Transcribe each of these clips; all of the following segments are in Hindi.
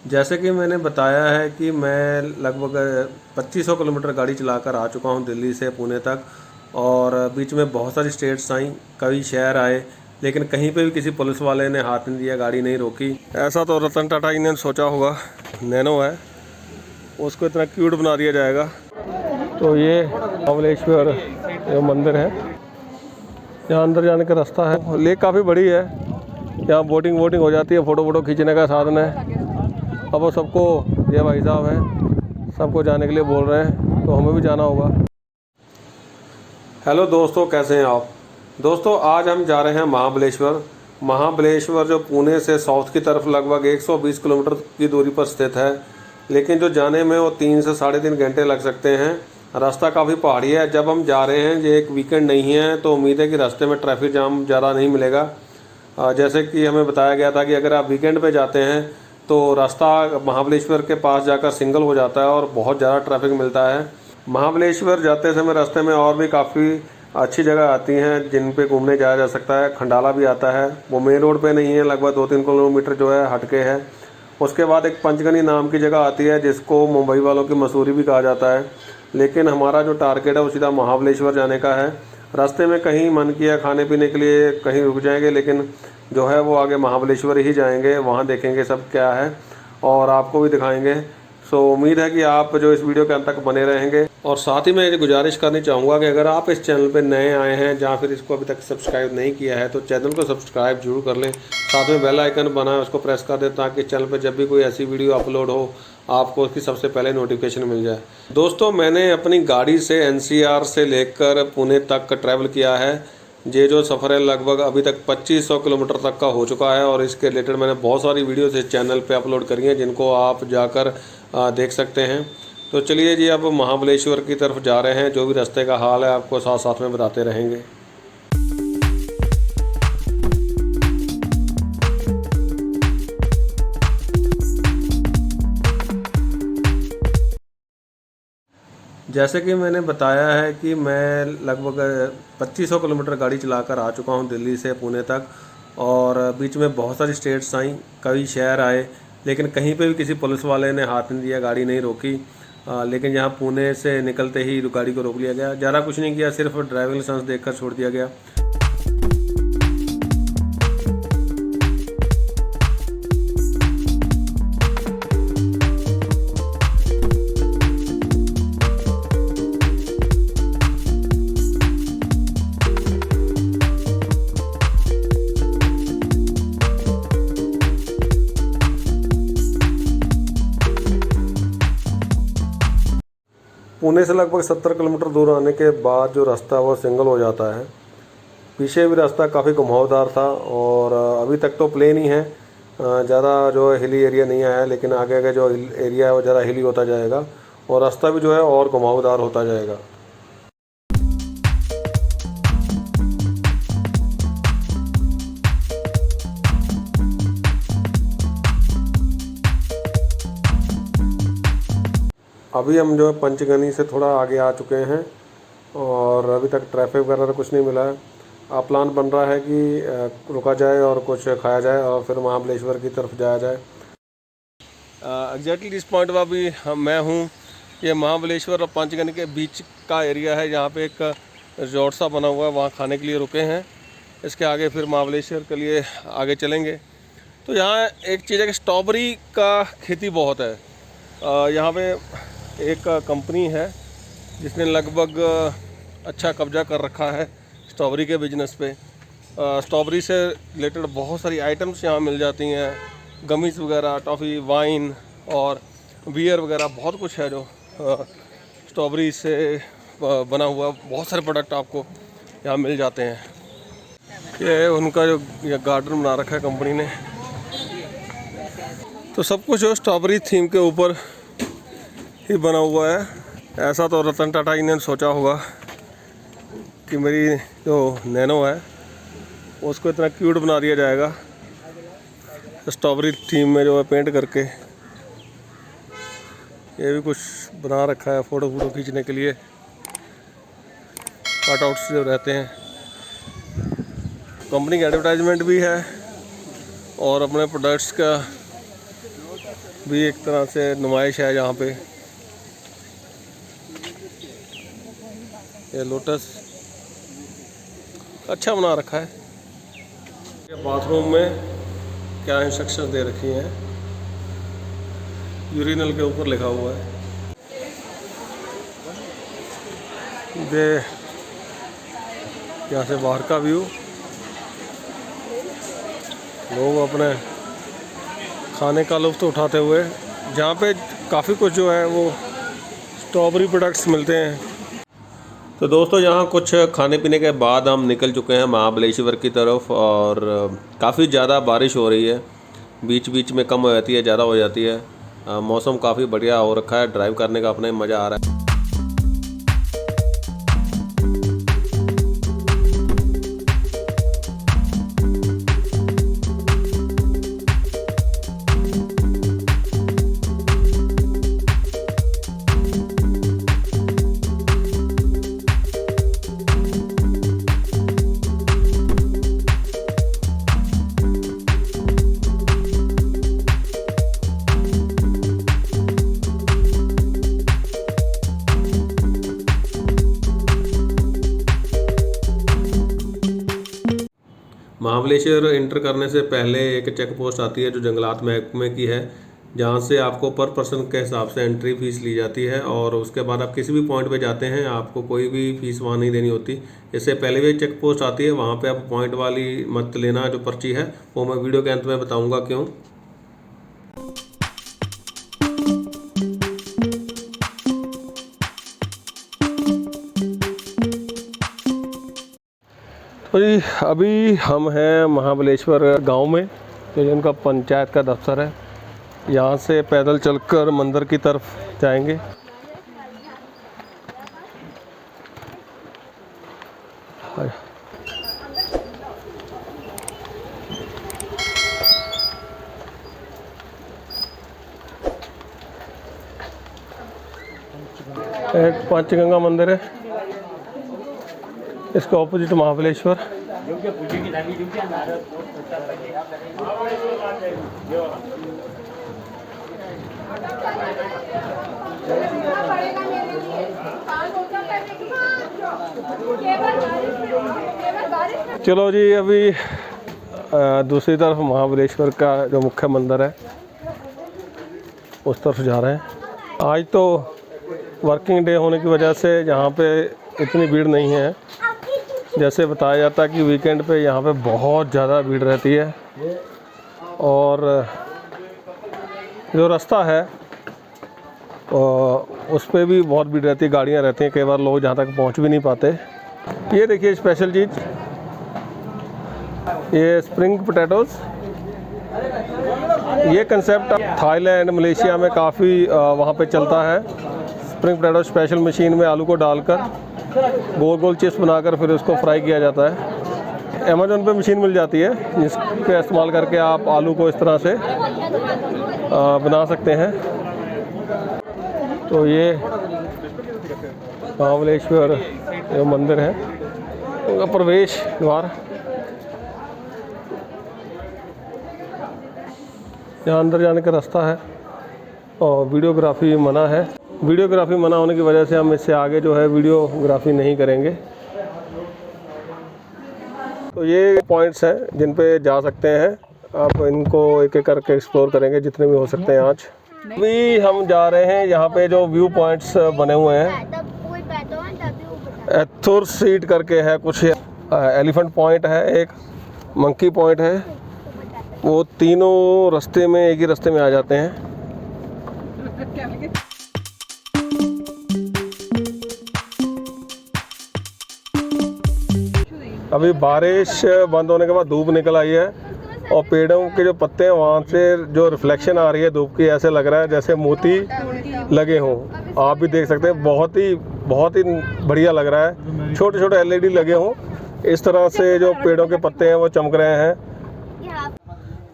जैसे कि मैंने बताया है कि मैं लगभग 2500 किलोमीटर गाड़ी चलाकर आ चुका हूं दिल्ली से पुणे तक। और बीच में बहुत सारी स्टेट्स आई, कई शहर आए, लेकिन कहीं पे भी किसी पुलिस वाले ने हाथ नहीं दिया, गाड़ी नहीं रोकी। ऐसा तो रतन टाटा जी ने सोचा होगा, नैनो है उसको इतना क्यूट बना दिया जाएगा। तो ये महाबलेश्वर जो मंदिर है, यहाँ अंदर जाने का रास्ता है। लेक काफ़ी बड़ी है, यहाँ बोटिंग हो जाती है, फ़ोटो खींचने का साधन है। अब वो सबको, ये भाई साहब हैं, सबको जाने के लिए बोल रहे हैं, तो हमें भी जाना होगा। हेलो दोस्तों, कैसे हैं आप? दोस्तों, आज हम जा रहे हैं महाबलेश्वर। महाबलेश्वर जो पुणे से साउथ की तरफ लगभग 120 किलोमीटर की दूरी पर स्थित है, लेकिन जो जाने में वो 3 से 3.5 घंटे लग सकते हैं। रास्ता काफ़ी पहाड़ी है। जब हम जा रहे हैं, ये एक वीकेंड नहीं है, तो उम्मीद है कि रास्ते में ट्रैफिक जाम ज़्यादा नहीं मिलेगा। जैसे कि हमें बताया गया था कि अगर आप वीकेंड पे जाते हैं तो रास्ता महाबलेश्वर के पास जाकर सिंगल हो जाता है और बहुत ज़्यादा ट्रैफिक मिलता है। महाबलेश्वर जाते समय रास्ते में और भी काफ़ी अच्छी जगह आती हैं जिन पे घूमने जाया जा सकता है। खंडाला भी आता है, वो मेन रोड पे नहीं है, लगभग 2-3 किलोमीटर जो है हटके है। उसके बाद एक पंचगनी नाम की जगह आती है जिसको मुंबई वालों की मसूरी भी कहा जाता है, लेकिन हमारा जो टारगेट है वो सीधा महाबलेश्वर जाने का है। रास्ते में कहीं मन किया खाने पीने के लिए कहीं रुक जाएंगे, लेकिन जो है वो आगे महाबलेश्वर ही जाएंगे, वहाँ देखेंगे सब क्या है और आपको भी दिखाएंगे। सो उम्मीद है कि आप जो इस वीडियो के अंत तक बने रहेंगे। और साथ ही मैं ये गुजारिश करनी चाहूँगा कि अगर आप इस चैनल पर नए आए हैं या फिर इसको अभी तक सब्सक्राइब नहीं किया है तो चैनल को सब्सक्राइब जरूर कर लें। साथ में बेल आइकन बना है उसको प्रेस कर दें ताकि चैनल पर जब भी कोई ऐसी वीडियो अपलोड हो आपको उसकी सबसे पहले नोटिफिकेशन मिल जाए। दोस्तों, मैंने अपनी गाड़ी से NCR से लेकर पुणे तक ट्रैवल किया है। ये जो सफ़र है लगभग अभी तक 2500 किलोमीटर तक का हो चुका है और इसके रिलेटेड मैंने बहुत सारी वीडियोस इस चैनल पे अपलोड करी हैं जिनको आप जाकर देख सकते हैं। तो चलिए जी, अब महाबलेश्वर की तरफ जा रहे हैं। जो भी रास्ते का हाल है आपको साथ साथ में बताते रहेंगे। जैसे कि मैंने बताया है कि मैं लगभग 2500 किलोमीटर गाड़ी चलाकर आ चुका हूं दिल्ली से पुणे तक। और बीच में बहुत सारी स्टेट्स आई, कई शहर आए, लेकिन कहीं पे भी किसी पुलिस वाले ने हाथ नहीं दिया, गाड़ी नहीं रोकी। लेकिन यहाँ पुणे से निकलते ही गाड़ी को रोक लिया गया। ज़्यादा कुछ नहीं किया, सिर्फ ड्राइविंग लाइसेंस देखकर छोड़ दिया गया। पुणे से लगभग 70 किलोमीटर दूर आने के बाद जो रास्ता है वो सिंगल हो जाता है। पीछे भी रास्ता काफ़ी घुमावदार था और अभी तक तो प्लेन ही है, ज़्यादा जो हिली एरिया नहीं आया है, लेकिन आगे आगे जो एरिया है वो ज़्यादा हिली होता जाएगा और रास्ता भी जो है और घुमावदार होता जाएगा। अभी हम जो है पंचगनी से थोड़ा आगे आ चुके हैं और अभी तक ट्रैफिक वगैरह कुछ नहीं मिला है। अब प्लान बन रहा है कि रुका जाए और कुछ खाया जाए और फिर महाबलेश्वर की तरफ जाया जाए। एग्जैक्टली इस पॉइंट पर अभी मैं हूँ। ये महाबलेश्वर और पंचगनी के बीच का एरिया है, यहाँ पे एक रिजॉर्ट सा बना हुआ है, वहाँ खाने के लिए रुके हैं। इसके आगे फिर महाबलेश्वर के लिए आगे चलेंगे। तो यहाँ एक चीज़ है कि स्ट्रॉबेरी का खेती बहुत है। यहाँ पे एक कंपनी है जिसने लगभग अच्छा कब्जा कर रखा है स्ट्रॉबेरी के बिज़नेस पे। स्ट्रॉबेरी से रिलेटेड बहुत सारी आइटम्स यहाँ मिल जाती हैं, गमीज वगैरह, टॉफ़ी, वाइन और बियर वगैरह, बहुत कुछ है जो स्ट्रॉबेरी से बना हुआ। बहुत सारे प्रोडक्ट आपको यहाँ मिल जाते हैं। ये उनका जो ये गार्डन बना रखा है कंपनी ने, तो सब कुछ जो स्ट्रॉबेरी थीम के ऊपर ही बना हुआ है। ऐसा तो रतन टाटा जी ने सोचा होगा कि मेरी जो नैनो है उसको इतना क्यूट बना दिया जाएगा स्ट्रॉबेरी थीम में जो है पेंट करके। ये भी कुछ बना रखा है फ़ोटो खींचने के लिए, कटआउट्स जो रहते हैं। कंपनी की एडवर्टाइजमेंट भी है और अपने प्रोडक्ट्स का भी एक तरह से नुमाइश है यहाँ पे। ये लोटस अच्छा बना रखा है। ये बाथरूम में क्या इंस्ट्रक्शन दे रखी हैं, यूरिनल के ऊपर लिखा हुआ है। ये यहाँ से बाहर का व्यू, लोग अपने खाने का लुत्फ़ उठाते हुए, जहाँ पे काफ़ी कुछ जो है वो स्ट्रॉबेरी प्रोडक्ट्स मिलते हैं। तो दोस्तों यहाँ कुछ खाने पीने के बाद हम निकल चुके हैं महाबलेश्वर की तरफ, और काफ़ी ज़्यादा बारिश हो रही है, बीच बीच में कम हो जाती है, ज़्यादा हो जाती है। मौसम काफ़ी बढ़िया हो रखा है, ड्राइव करने का अपने मज़ा आ रहा है। महाबलेश्वर इंटर करने से पहले एक चेक पोस्ट आती है जो जंगलात महकमे की है, जहाँ से आपको पर पर्सन के हिसाब से एंट्री फीस ली जाती है, और उसके बाद आप किसी भी पॉइंट पे जाते हैं आपको कोई भी फीस वहाँ नहीं देनी होती। इससे पहले भी एक चेक पोस्ट आती है, वहाँ पे आप पॉइंट वाली मत लेना जो पर्ची है, वो मैं वीडियो के अंत में बताऊँगा क्यों। तो जी अभी हम हैं महाबलेश्वर गांव में, तो इनका पंचायत का दफ्तर है। यहाँ से पैदल चलकर मंदिर की तरफ जाएंगे। एक पंचगंगा मंदिर है, इसका ऑपोजिट महाबलेश्वर। चलो जी अभी दूसरी तरफ महाबलेश्वर का जो मुख्य मंदिर है उस तरफ जा रहे हैं। आज तो वर्किंग डे होने की वजह से यहाँ पे इतनी भीड़ नहीं है। जैसे बताया जाता है कि वीकेंड पे यहाँ पे बहुत ज़्यादा भीड़ रहती है, और जो रास्ता है उस पर भी बहुत भीड़ रहती है, गाड़ियाँ रहती हैं, कई बार लोग जहाँ तक पहुँच भी नहीं पाते। ये देखिए स्पेशल चीज़, ये स्प्रिंग पोटैटोज़। ये कंसेप्ट थाईलैंड मलेशिया में काफ़ी वहाँ पे चलता है। स्प्रिंग पोटैटो स्पेशल मशीन में आलू को डालकर गोल गोल चिप्स बनाकर फिर उसको फ्राई किया जाता है। अमेज़न पे मशीन मिल जाती है जिसके इस्तेमाल करके आप आलू को इस तरह से बना सकते हैं। तो ये महाबलेश्वर जो मंदिर है उनका प्रवेश द्वार। यहाँ अंदर जाने का रास्ता है, और वीडियोग्राफी मना है। वीडियोग्राफी मना होने की वजह से हम इससे आगे जो है वीडियोग्राफी नहीं करेंगे। तो ये पॉइंट्स हैं जिन पे जा सकते हैं, आप इनको एक एक करके एक्सप्लोर करेंगे जितने भी हो सकते हैं आज। अभी हम जा रहे हैं यहाँ पे जो व्यू पॉइंट्स बने हुए हैं, एथुर सीट करके है कुछ, एलिफेंट पॉइंट है, एक मंकी पॉइंट है। वो तीनों रास्ते में एक ही रास्ते में आ जाते हैं। अभी बारिश बंद होने के बाद धूप निकल आई है, और पेड़ों के जो पत्ते हैं वहाँ से जो रिफ्लेक्शन आ रही है धूप की, ऐसे लग रहा है जैसे मोती लगे हों। आप भी देख सकते हैं, बहुत ही बढ़िया लग रहा है। छोटे छोटे LED लगे हों, इस तरह से जो पेड़ों के पत्ते हैं वो चमक रहे हैं।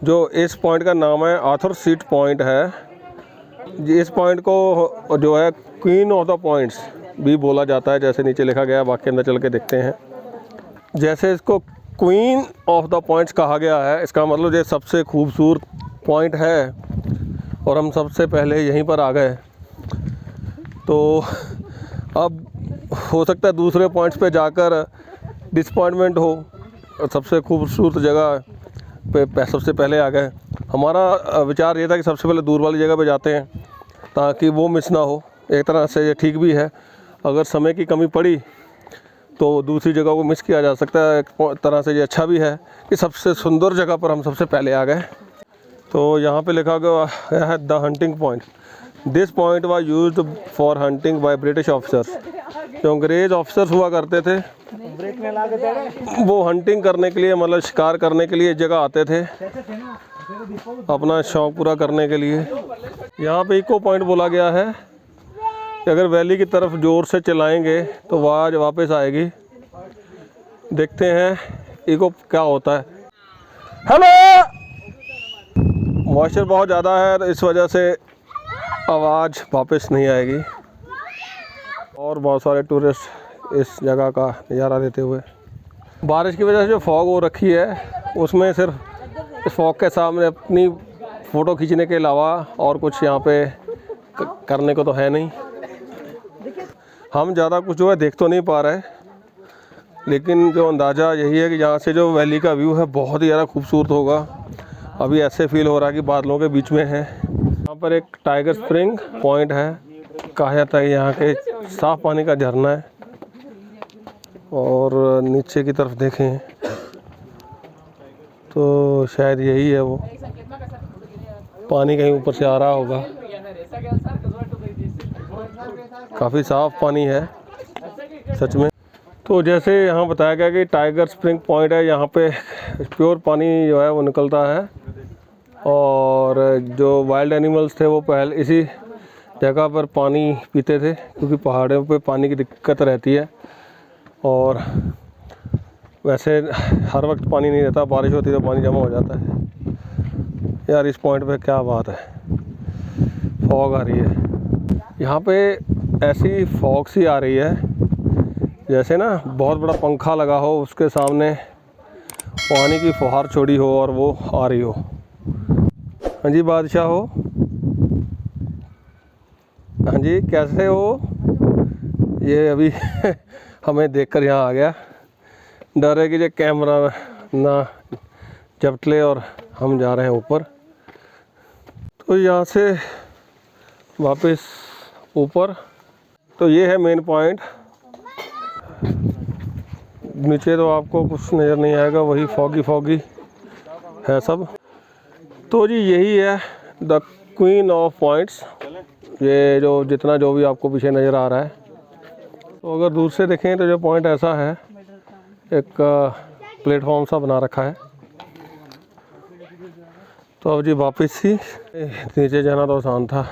जो इस पॉइंट का नाम है आर्थर सीट पॉइंट है। इस पॉइंट को जो है क्वीन ऑफ द पॉइंट्स भी बोला जाता है, जैसे नीचे लिखा गया है। बाकी अंदर चल के देखते हैं। जैसे इसको क्वीन ऑफ द पॉइंट्स कहा गया है, इसका मतलब ये सबसे खूबसूरत पॉइंट है। और हम सबसे पहले यहीं पर आ गए। तो अब हो सकता है दूसरे पॉइंट्स पे जाकर डिसपॉइंटमेंट हो। सबसे खूबसूरत जगह पे सबसे पहले आ गए। हमारा विचार ये था कि सबसे पहले दूर वाली जगह पे जाते हैं ताकि वो मिस ना हो। एक तरह से ये ठीक भी है, अगर समय की कमी पड़ी तो दूसरी जगह को मिस किया जा सकता है। एक तरह से ये अच्छा भी है कि सबसे सुंदर जगह पर हम सबसे पहले आ गए। तो यहाँ पे लिखा गया है the hunting point. This point was used for hunting by British officers. जो अंग्रेज ऑफिसर्स हुआ करते थे वो हंटिंग करने के लिए, मतलब शिकार करने के लिए इस जगह आते थे अपना शौक़ पूरा करने के लिए। यहाँ पे इको पॉइंट बोला गया है कि अगर वैली की तरफ ज़ोर से चलाएंगे तो आवाज़ वापस आएगी। देखते हैं इको क्या होता है। हेलो, मॉइस्चर बहुत ज़्यादा है तो इस वजह से आवाज़ वापस नहीं आएगी। और बहुत सारे टूरिस्ट इस जगह का नज़ारा लेते हुए। बारिश की वजह से जो फॉग हो रखी है उसमें सिर्फ इस फॉग के सामने अपनी फ़ोटो खींचने के अलावा और कुछ यहाँ पे करने को तो है नहीं। हम ज़्यादा कुछ जो है देख तो नहीं पा रहे, लेकिन जो अंदाज़ा यही है कि यहाँ से जो वैली का व्यू है बहुत ही ज़्यादा खूबसूरत होगा। अभी ऐसे फील हो रहा है कि बादलों के बीच में है। यहाँ पर एक टाइगर स्प्रिंग पॉइंट है, कहा जाता है यहाँ के साफ़ पानी का झरना है। और नीचे की तरफ देखें तो शायद यही है, वो पानी कहीं ऊपर से आ रहा होगा। काफ़ी साफ़ पानी है सच में। तो जैसे यहाँ बताया गया कि टाइगर स्प्रिंग पॉइंट है, यहाँ पे प्योर पानी जो है वो निकलता है। और जो वाइल्ड एनिमल्स थे वो पहले इसी जगह पर पानी पीते थे, क्योंकि पहाड़ों पे पानी की दिक्कत रहती है। और वैसे हर वक्त पानी नहीं रहता, बारिश होती है तो पानी जमा हो जाता है। यार इस पॉइंट पे क्या बात है, फॉग आ रही है यहाँ पे। ऐसी फॉग सी आ रही है जैसे ना बहुत बड़ा पंखा लगा हो, उसके सामने पानी की फुहार छोड़ी हो और वो आ रही हो। हाँ जी बादशाह हो, हाँ जी कैसे हो। ये अभी हमें देखकर यहाँ आ गया, डर है कि जो कैमरा ना झपट ले और हम जा रहे हैं ऊपर। तो यहाँ से वापस ऊपर, तो ये है मेन पॉइंट। नीचे तो आपको कुछ नज़र नहीं आएगा, वही फॉगी है सब। तो जी यही है द क्वीन ऑफ पॉइंट्स। ये जो जितना जो भी आपको पीछे नज़र आ रहा है, तो अगर दूर से देखें तो जो पॉइंट ऐसा है, एक प्लेटफॉर्म सा बना रखा है। तो अब जी वापस ही नीचे जाना तो आसान था।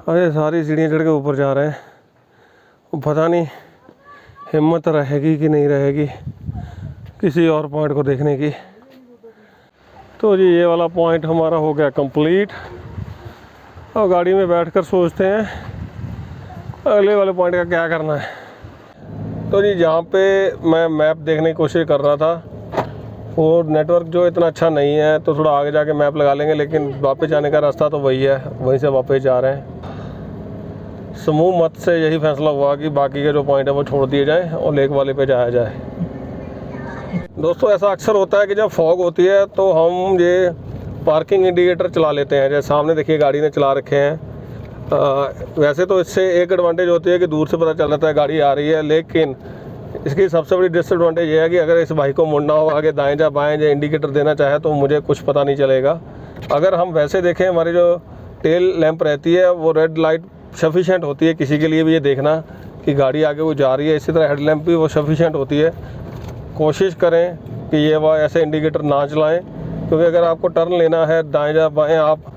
अरे सारी सीढ़ियाँ चढ़ के ऊपर जा रहे हैं, पता नहीं हिम्मत रहेगी कि नहीं रहेगी किसी और पॉइंट को देखने की। तो जी ये वाला पॉइंट हमारा हो गया कंप्लीट। और गाड़ी में बैठकर सोचते हैं अगले वाले पॉइंट का क्या करना है। तो जी जहाँ पे मैं मैप देखने की कोशिश कर रहा था वो नेटवर्क जो इतना अच्छा नहीं है, तो थोड़ा आगे जाके मैप लगा लेंगे, लेकिन वापस जाने का रास्ता तो वही है, वहीं से वापस जा रहे हैं। समूह मत से यही फैसला हुआ कि बाकी के जो पॉइंट है वो छोड़ दिए जाएं और लेक वाले पे जाया जाए। दोस्तों ऐसा अक्सर होता है कि जब फॉग होती है तो हम ये पार्किंग इंडिकेटर चला लेते हैं। जैसे सामने देखिए गाड़ी ने चला रखे हैं। वैसे तो इससे एक एडवांटेज होती है कि दूर से पता चल जाता है गाड़ी आ रही है, लेकिन इसकी सबसे बड़ी डिसएडवांटेज ये है कि अगर इस भाई को मुड़ना हो आगे दाएं जा बाएं या इंडिकेटर देना चाहे तो मुझे कुछ पता नहीं चलेगा। अगर हम वैसे देखें, हमारी जो टेल लैंप रहती है वो रेड लाइट सफिशेंट होती है किसी के लिए भी ये देखना कि गाड़ी आगे वो जा रही है। इसी तरह हेडलैम्प भी वो सफिशेंट होती है। कोशिश करें कि ये वह ऐसे इंडिकेटर ना चलाएं, क्योंकि अगर आपको टर्न लेना है दाएं जा बाएं आप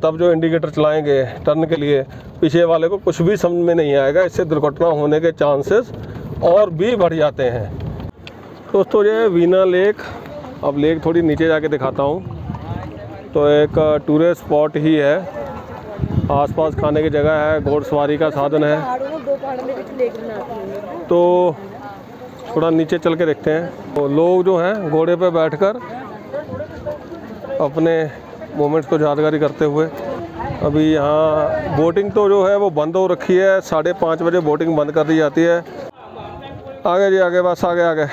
तब जो इंडिकेटर चलाएंगे टर्न के लिए, पीछे वाले को कुछ भी समझ में नहीं आएगा। इससे दुर्घटना होने के चांसेस और भी बढ़ जाते हैं। दोस्तों ये वीना लेक, अब लेक थोड़ी नीचे जाके दिखाता हूँ। तो एक टूरिस्ट स्पॉट ही है, आसपास खाने की जगह है, घोड़सवारी का साधन है। तो थोड़ा नीचे चल के देखते हैं। तो लोग जो हैं घोड़े पे बैठकर अपने मोमेंट्स को यादगारी करते हुए। अभी यहाँ बोटिंग तो जो है वो बंद हो रखी है, 5:30 बजे बोटिंग बंद कर दी जाती है। आगे जी आगे, बस आगे आगे,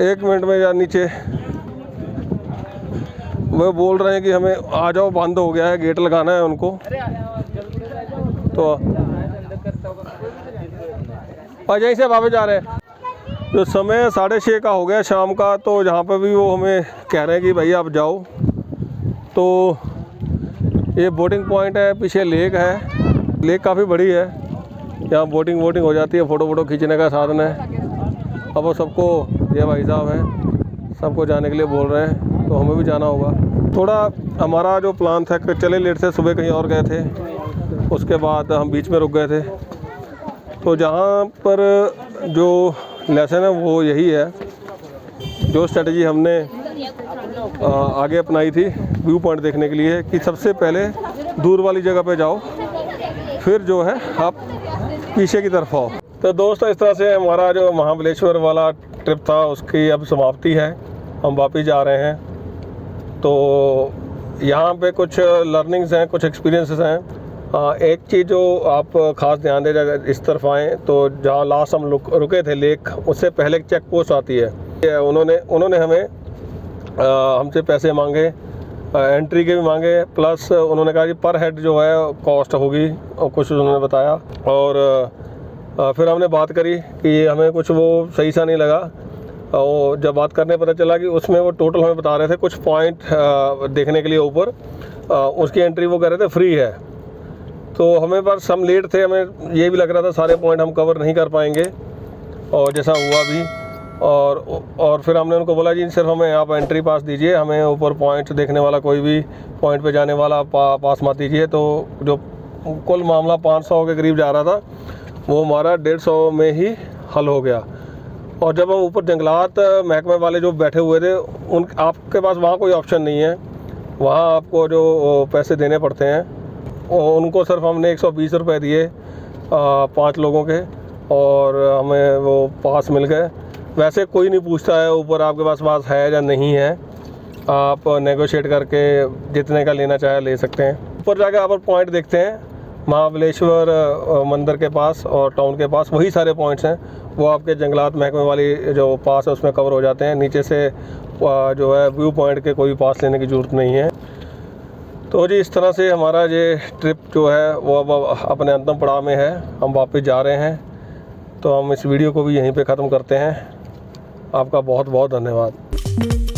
1 मिनट में यार नीचे। वो बोल रहे हैं कि हमें आ जाओ, बंद हो गया है, गेट लगाना है उनको। तो और यहीं से वापस जा रहे हैं। जो समय 6:30 का हो गया शाम का, तो जहाँ पर भी वो हमें कह रहे हैं कि भाई आप जाओ। तो ये बोटिंग पॉइंट है, पीछे लेक है, लेक काफ़ी बड़ी है, यहाँ बोटिंग हो जाती है, फ़ोटो खींचने का साधन है। अब वो सबको, ये भाई साहब हैं, सबको जाने के लिए बोल रहे हैं, तो हमें भी जाना होगा। थोड़ा हमारा जो प्लान था कि चले लेट से, सुबह कहीं और गए थे, उसके बाद हम बीच में रुक गए थे। तो जहाँ पर जो लेसन है वो यही है, जो स्ट्रेटजी हमने आगे अपनाई थी व्यू पॉइंट देखने के लिए, कि सबसे पहले दूर वाली जगह पे जाओ, फिर जो है आप पीछे की तरफ आओ। तो दोस्तों, इस तरह से हमारा जो महाबलेश्वर वाला ट्रिप था उसकी अब समाप्ति है, हम वापस जा रहे हैं। तो यहाँ पे कुछ लर्निंग्स हैं, कुछ एक्सपीरियंसेस हैं। एक चीज़ जो आप ख़ास ध्यान दें, अगर इस तरफ आएँ तो जहाँ लास्ट हम रुके थे लेक, उससे पहले एक चेक पोस्ट आती है। उन्होंने हमें हमसे पैसे मांगे, एंट्री के भी मांगे, प्लस उन्होंने कहा कि पर हेड जो है कॉस्ट होगी, और कुछ उन्होंने बताया। और फिर हमने बात करी कि हमें कुछ वो सही सा नहीं लगा, और जब बात करने पता चला कि उसमें वो टोटल हमें बता रहे थे कुछ पॉइंट देखने के लिए ऊपर, उसकी एंट्री वो कह रहे थे फ्री है। तो हमें बस हम लेट थे, हमें ये भी लग रहा था सारे पॉइंट हम कवर नहीं कर पाएंगे, और जैसा हुआ भी। और फिर हमने उनको बोला जी सिर्फ हमें आप एंट्री पास दीजिए, हमें ऊपर पॉइंट देखने वाला कोई भी पॉइंट पे जाने वाला पास मत दीजिए। तो जो कुल मामला 500 के करीब जा रहा था, वो हमारा 150 में ही हल हो गया। और जब हम ऊपर जंगलात महकमे वाले जो बैठे हुए थे, आपके पास वहाँ कोई ऑप्शन नहीं है, वहाँ आपको जो पैसे देने पड़ते हैं। उनको सिर्फ हमने 120 रुपये दिए 5 लोगों के, और हमें वो पास मिल गए। वैसे कोई नहीं पूछता है ऊपर आपके पास है या नहीं है, आप नेगोशिएट करके जितने का लेना चाहे ले सकते हैं। ऊपर जाके आप पॉइंट देखते हैं, महाबलेश्वर मंदिर के पास और टाउन के पास वही सारे पॉइंट्स हैं, वो आपके जंगलात महकमे वाली जो पास है उसमें कवर हो जाते हैं। नीचे से जो है व्यू पॉइंट के कोई पास लेने की ज़रूरत नहीं है। तो जी इस तरह से हमारा ये ट्रिप जो है वो अब अपने अंतिम पड़ाव में है, हम वापस जा रहे हैं। तो हम इस वीडियो को भी यहीं पे ख़त्म करते हैं। आपका बहुत बहुत धन्यवाद।